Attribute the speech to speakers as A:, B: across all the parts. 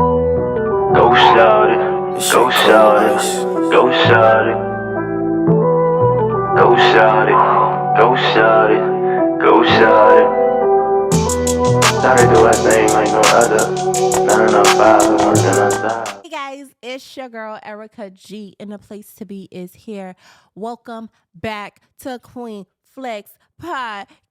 A: Go shout it, go shout it, go shout it, go shout it, go shout it, go shout it. Gotta do a thing like no other. None of the five and working outside.
B: Hey guys, it's your girl Erica G, and the place to be is here. Welcome back to Queen Flex Podcast.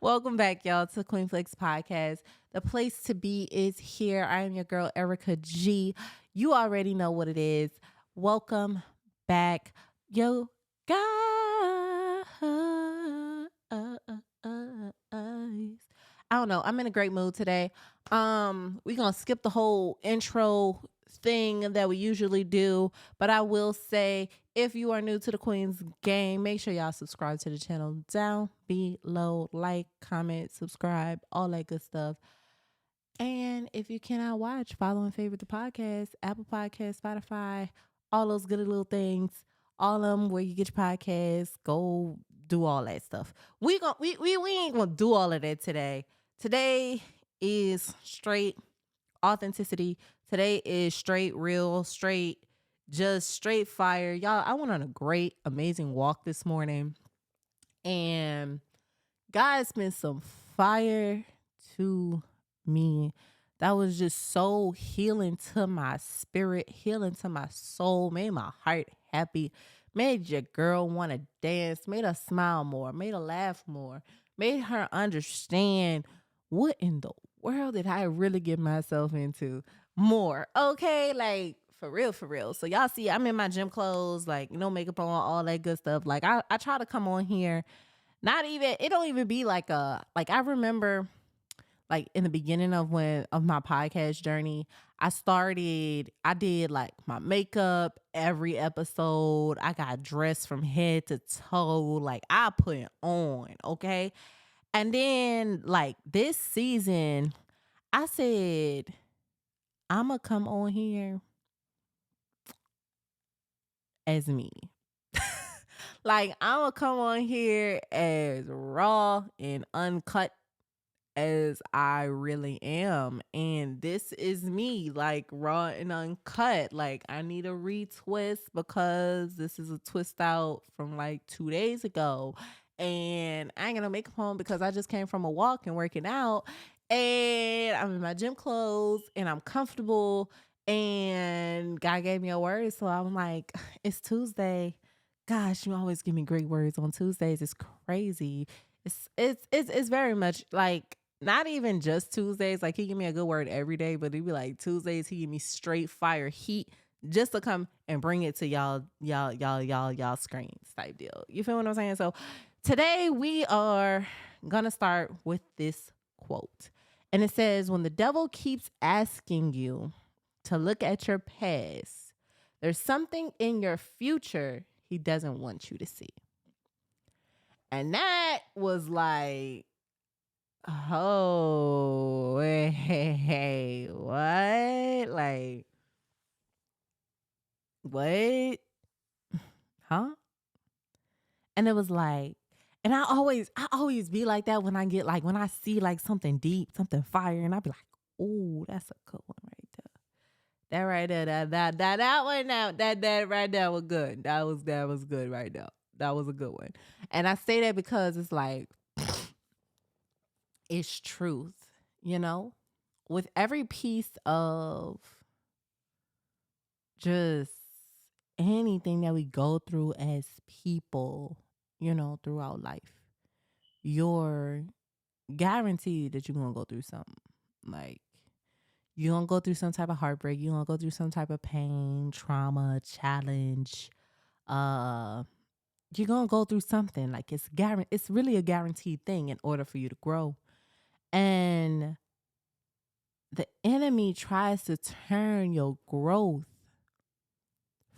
B: Welcome back, y'all, to Queen Flex Podcast. The place to be is here. I am your girl Erica G. You already know what it is. Welcome back, yo guys. I don't know. I'm in a great mood today. We're gonna skip the whole intro thing that we usually do, but I will say, if you are new to the Queen's game, make sure y'all subscribe to the channel down below. Like, comment, subscribe, all that good stuff. And if you cannot watch, follow and favorite the podcast, Apple Podcasts, Spotify, all those good little things, all of them where you get your podcasts. Go do all that stuff. We ain't gonna do all of that today. Today is straight authenticity. Today is straight real, just straight fire. Y'all, I went on a great, amazing walk this morning, and God spent some fire to me. That was just so healing to my spirit, healing to my soul, made my heart happy, made your girl want to dance, made her smile more, made her laugh more, made her understand what in the world did I really get myself into more. Okay, like for real, for real. So y'all see, I'm in my gym clothes, like, makeup on, all that good stuff. Like I try to come on here. It don't even be like I remember like in the beginning of my podcast journey, I did like my makeup every episode. I got dressed from head to toe. Like I put it on, okay? And then like this season, I said, I'ma come on here as me. Like I'ma come on here as raw and uncut as I really am. And this is me, like raw and uncut. Like I need a retwist because this is a twist out from like 2 days ago. And I ain't gonna make it home because I just came from a walk and working out. And I'm in my gym clothes and I'm comfortable. And God gave me a word. So I'm like, it's Tuesday. Gosh, you always give me great words on Tuesdays. It's crazy. It's very much like not even just Tuesdays. Like he give me a good word every day, but it'd be like Tuesdays he give me straight fire heat just to come and bring it to y'all screens type deal. You feel what I'm saying? So today we are gonna start with this quote. And it says, when the devil keeps asking you to look at your past, there's something in your future he doesn't want you to see. And that was like, oh, hey, what? Like, what? Huh? And it was like, and I always be like that when I see like something deep, something fire, and I be like, oh, that's a good one right there. That right there, that one now, that right there was good. That was good right there. That was a good one. And I say that because it's like it's truth, with every piece of just anything that we go through as people, throughout life, you're guaranteed that you're gonna go through something. Like you're gonna go through some type of heartbreak, you're gonna go through some type of pain, trauma, challenge. Uh you're gonna go through something. Like it's really a guaranteed thing in order for you to grow. And the enemy tries to turn your growth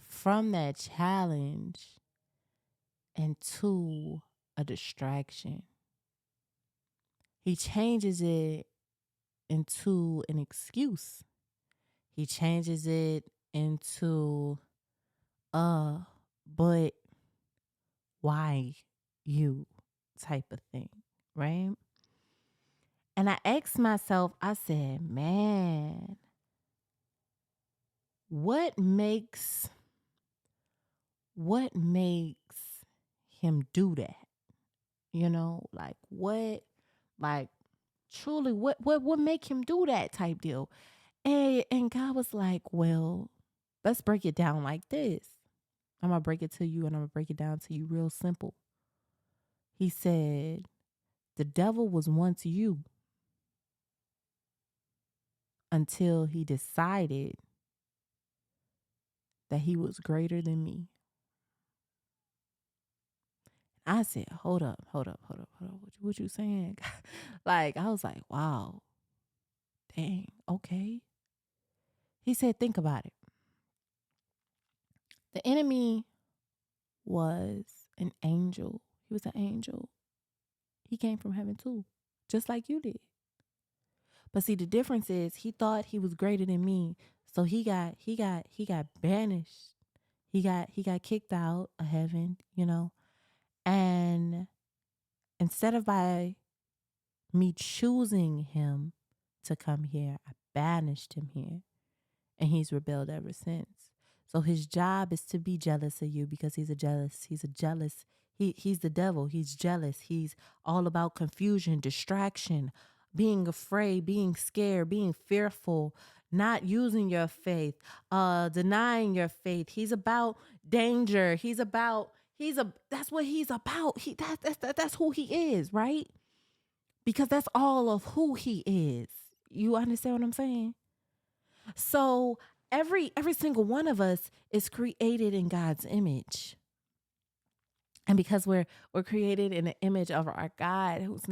B: from that challenge into a distraction. He changes it into an excuse. He changes it into but why you type of thing. right? And I asked myself, I said, man, what makes him do that? Like what, like truly what make him do that type deal? And God was like, well, let's break it down like this. I'm gonna break it to you and I'm gonna break it down to you real simple. He said, the devil was once you until he decided that he was greater than me. I said, hold up. What you saying? Like, I was like, wow, dang, okay. He said, think about it. The enemy was an angel. He was an angel. He came from heaven too, just like you did. But see, the difference is he thought he was greater than me. So he got banished. He got kicked out of heaven, And instead of by me choosing him to come here, I banished him here. And he's rebelled ever since. So his job is to be jealous of you because he's a jealous. He's the devil. He's jealous. He's all about confusion, distraction, being afraid, being scared, being fearful, not using your faith, denying your faith. He's about danger. That's what he's about. That's who he is, right? Because that's all of who he is. You understand what I'm saying? So every single one of us is created in God's image. And because we're created in the image of our God, he's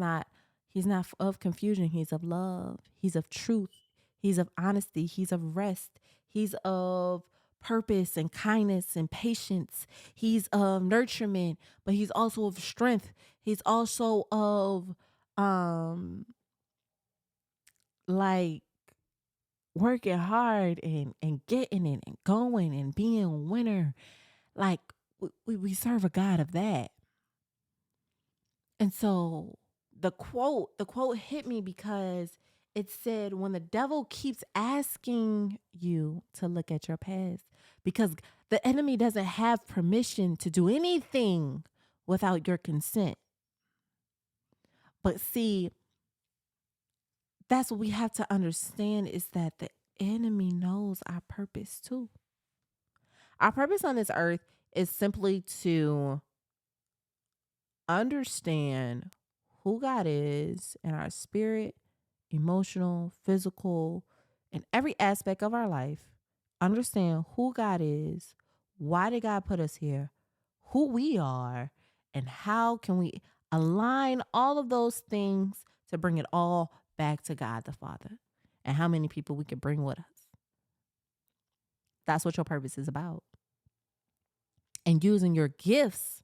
B: not of confusion, he's of love, he's of truth, he's of honesty, he's of rest, he's of purpose and kindness and patience, he's of nurturement, but he's also of strength, he's also of like working hard and getting it and going and being a winner. Like we serve a God of that. And so the quote hit me because it said, when the devil keeps asking you to look at your past, because the enemy doesn't have permission to do anything without your consent. But see, that's what we have to understand, is that the enemy knows our purpose too. Our purpose on this earth is simply to understand who God is in our spirit, emotional, physical, in every aspect of our life. Understand who God is, why did God put us here, who we are, and how can we align all of those things to bring it all back to God the Father, and how many people we can bring with us. That's what your purpose is about. And using your gifts,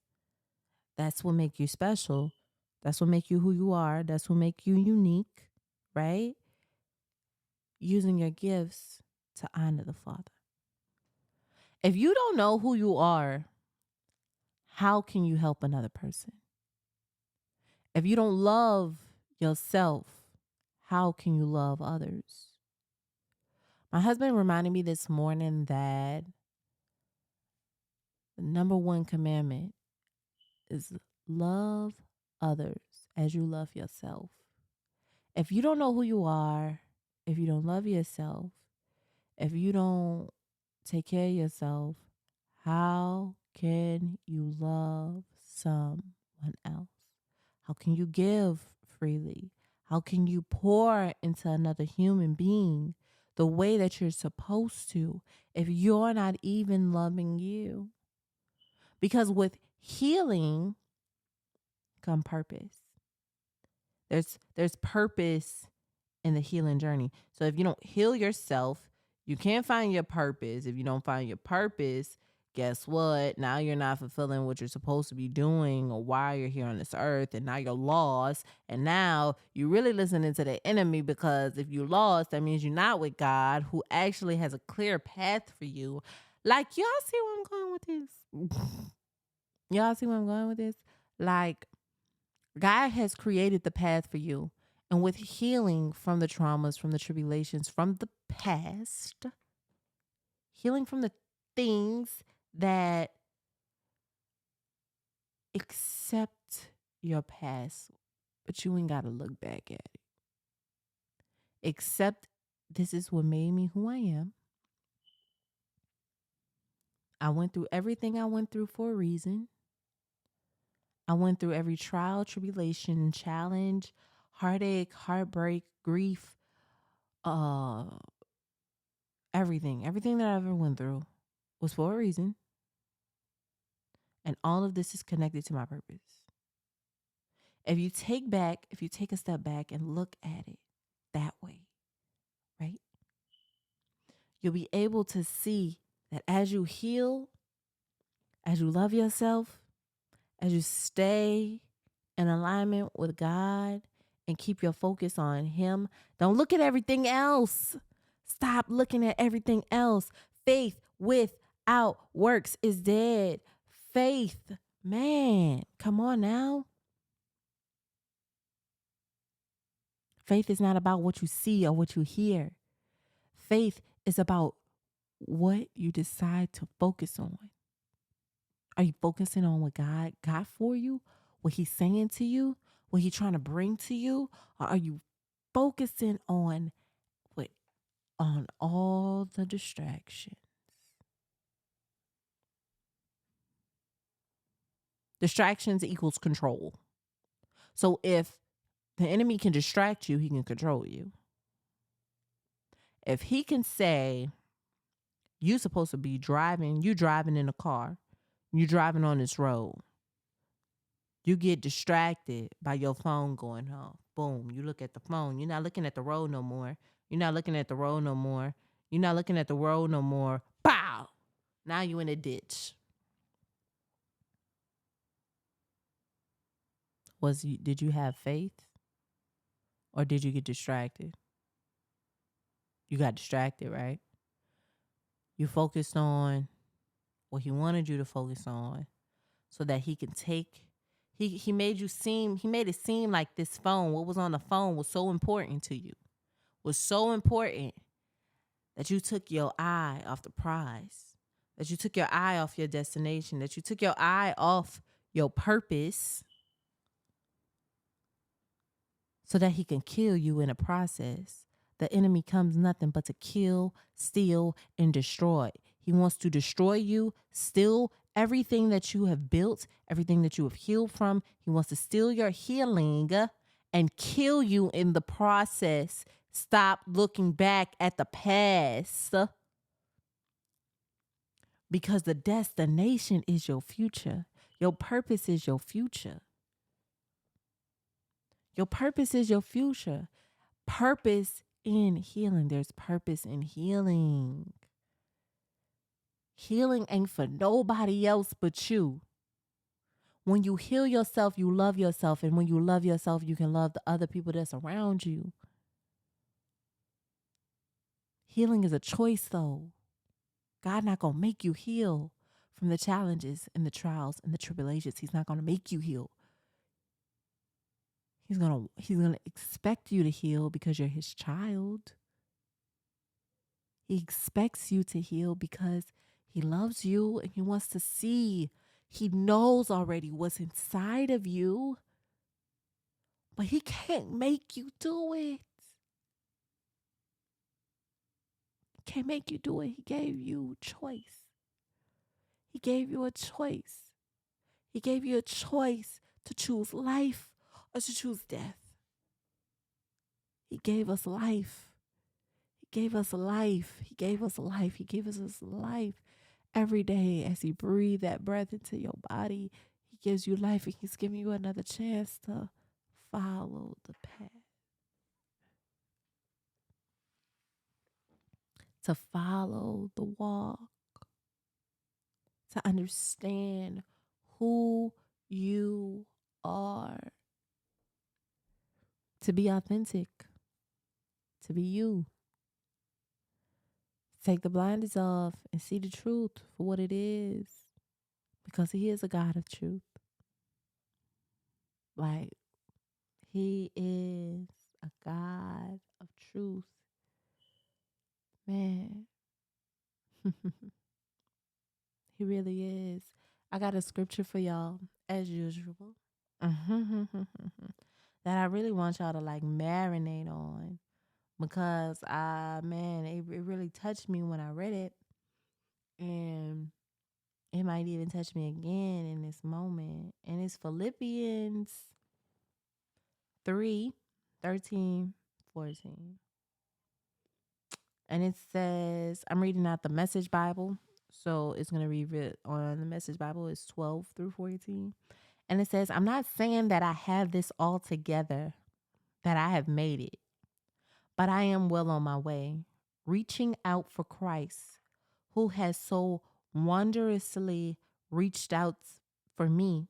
B: that's what make you special. That's what make you who you are. That's what make you unique, right? Using your gifts to honor the Father. If you don't know who you are, how can you help another person? If you don't love yourself, how can you love others? My husband reminded me this morning that the number one commandment is love others as you love yourself. If you don't know who you are, if you don't love yourself, if you don't take care of yourself, how can you love someone else? How can you give freely? How can you pour into another human being the way that you're supposed to if you're not even loving you? Because with healing come purpose. There's purpose in the healing journey. So if you don't heal yourself, you can't find your purpose. If you don't find your purpose, guess what? Now you're not fulfilling what you're supposed to be doing or why you're here on this earth, and now you're lost. And now you're really listening to the enemy, because if you're lost, that means you're not with God, who actually has a clear path for you. Like, y'all see where I'm going with this? Y'all see where I'm going with this? Like, God has created the path for you. And with healing from the traumas, from the tribulations, from the past, healing from the things that accept your past, but you ain't got to look back at it. Accept this is what made me who I am. I went through everything I went through for a reason. I went through every trial, tribulation, challenge, heartache, heartbreak, grief, everything that I ever went through was for a reason. And all of this is connected to my purpose. If you take a step back and look at it that way, right? You'll be able to see that as you heal, as you love yourself, as you stay in alignment with God and keep your focus on Him, don't look at everything else. Stop looking at everything else. Faith without works is dead. Faith, man, come on now. Faith is not about what you see or what you hear. Faith is about what you decide to focus on. Are you focusing on what God got for you? What He's saying to you? What He's trying to bring to you? Or are you focusing on all the distractions? Distractions equals control. So if the enemy can distract you, he can control you. If he can say, you're supposed to be driving, you driving in a car, you driving on this road, you get distracted by your phone going off. Boom, you look at the phone. You're not looking at the road no more. You're not looking at the road no more. You're not looking at the road no more. Pow! Now you in a ditch. Did you have faith? Or did you get distracted? You got distracted, right? You focused on what he wanted you to focus on so that he can take. He made it seem like this phone, what was on the phone was so important to you. Was so important that you took your eye off the prize. That you took your eye off your destination. That you took your eye off your purpose so that he can kill you in a process. The enemy comes nothing but to kill, steal, and destroy. He wants to destroy you, steal everything that you have built, everything that you have healed from. He wants to steal your healing and kill you in the process. Stop looking back at the past because the destination is your future. Your purpose is your future. Your purpose is your future. Purpose in healing. There's purpose in healing. Healing ain't for nobody else but you. When you heal yourself, you love yourself. And when you love yourself, you can love the other people that's around you. Healing is a choice, though. God not going to make you heal from the challenges and the trials and the tribulations. He's not going to make you heal. He's going to expect you to heal because you're his child. He expects you to heal because he loves you and he wants to see. He knows already what's inside of you, but he can't make you do it. He can't make you do it. He gave you choice. He gave you a choice. He gave you a choice to choose life or to choose death. He gave us life. He gave us life. He gave us life. He gave us his life. Every day as he breathed that breath into your body, he gives you life and he's giving you another chance to follow the path. To follow the walk. To understand who you are. To be authentic. To be you. Take the blinders off and see the truth for what it is. Because he is a God of truth. Like, He is a God of truth. Man, he really is. I got a scripture for y'all, as usual, that I really want y'all to like marinate on because man, it really touched me when I read it. And it might even touch me again in this moment. And it's Philippians 3:13-14. And it says, I'm reading out the Message Bible. So it's going to read it on the Message Bible. It's 12-14. And it says, I'm not saying that I have this all together, that I have made it, but I am well on my way, reaching out for Christ, who has so wondrously reached out for me.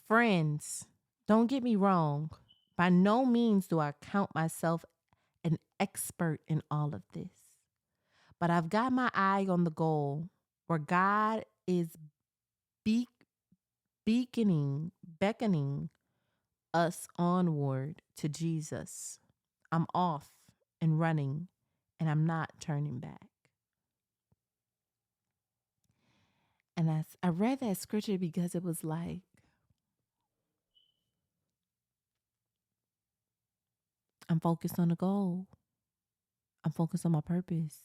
B: Friends, don't get me wrong. By no means do I count myself an expert in all of this. But I've got my eye on the goal where God is beckoning us onward to Jesus. I'm off and running, and I'm not turning back. And I read that scripture because it was like, I'm focused on the goal. I'm focused on my purpose.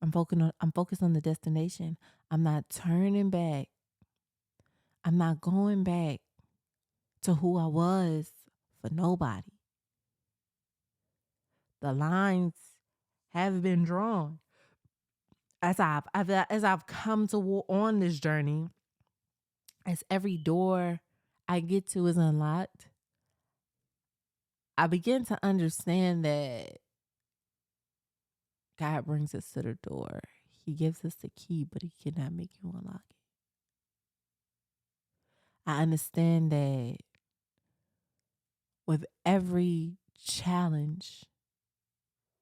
B: I'm focused on the destination. I'm not turning back. I'm not going back to who I was for nobody. The lines have been drawn. As I've come to on this journey, as every door I get to is unlocked, I begin to understand that God brings us to the door. He gives us the key, but he cannot make you unlock it. I understand that with every challenge,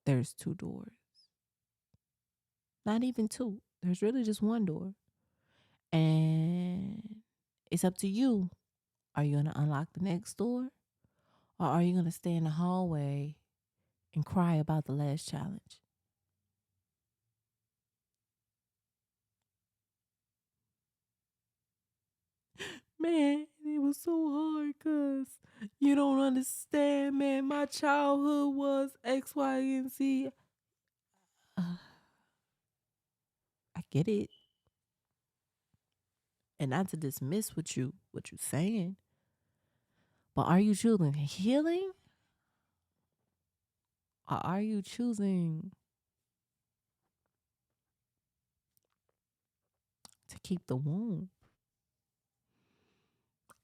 B: there's two doors. Not even two. There's really just one door. And it's up to you. Are you going to unlock the next door? Or are you going to stay in the hallway and cry about the last challenge? Man, it was so hard because you don't understand, man. My childhood was X, Y, and Z. I get it. And not to dismiss what you're saying. But are you choosing healing? Or are you choosing to keep the wound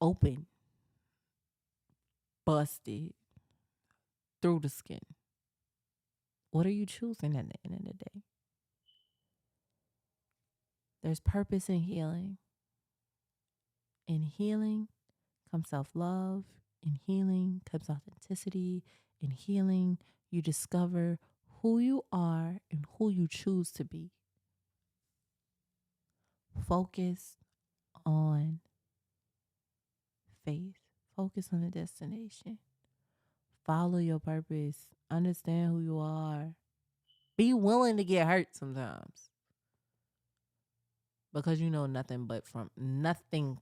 B: open, busted through the skin? What are you choosing at the end of the day? There's purpose in healing. In healing comes self-love. In healing comes authenticity. In healing, you discover who you are and who you choose to be. Focus on faith. Focus on the destination. Follow your purpose. Understand who you are. Be willing to get hurt sometimes. Because you know nothing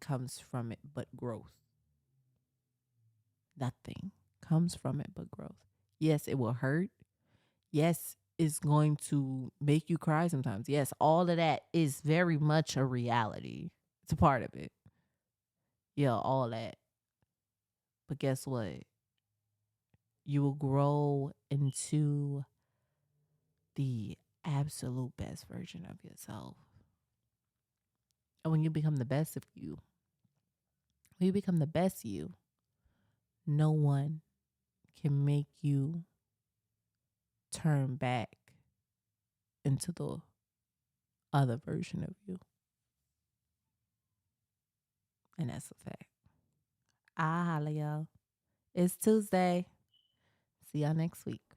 B: comes from it but growth. Nothing comes from it but growth. Yes, it will hurt. Yes, it's going to make you cry sometimes. Yes, all of that is very much a reality. It's a part of it. Yeah, all that. But guess what? You will grow into the absolute best version of yourself. And when you become the best of you, when you become the best you, no one can make you turn back into the other version of you. And that's a fact. Holla, y'all. It's Tuesday. See y'all next week.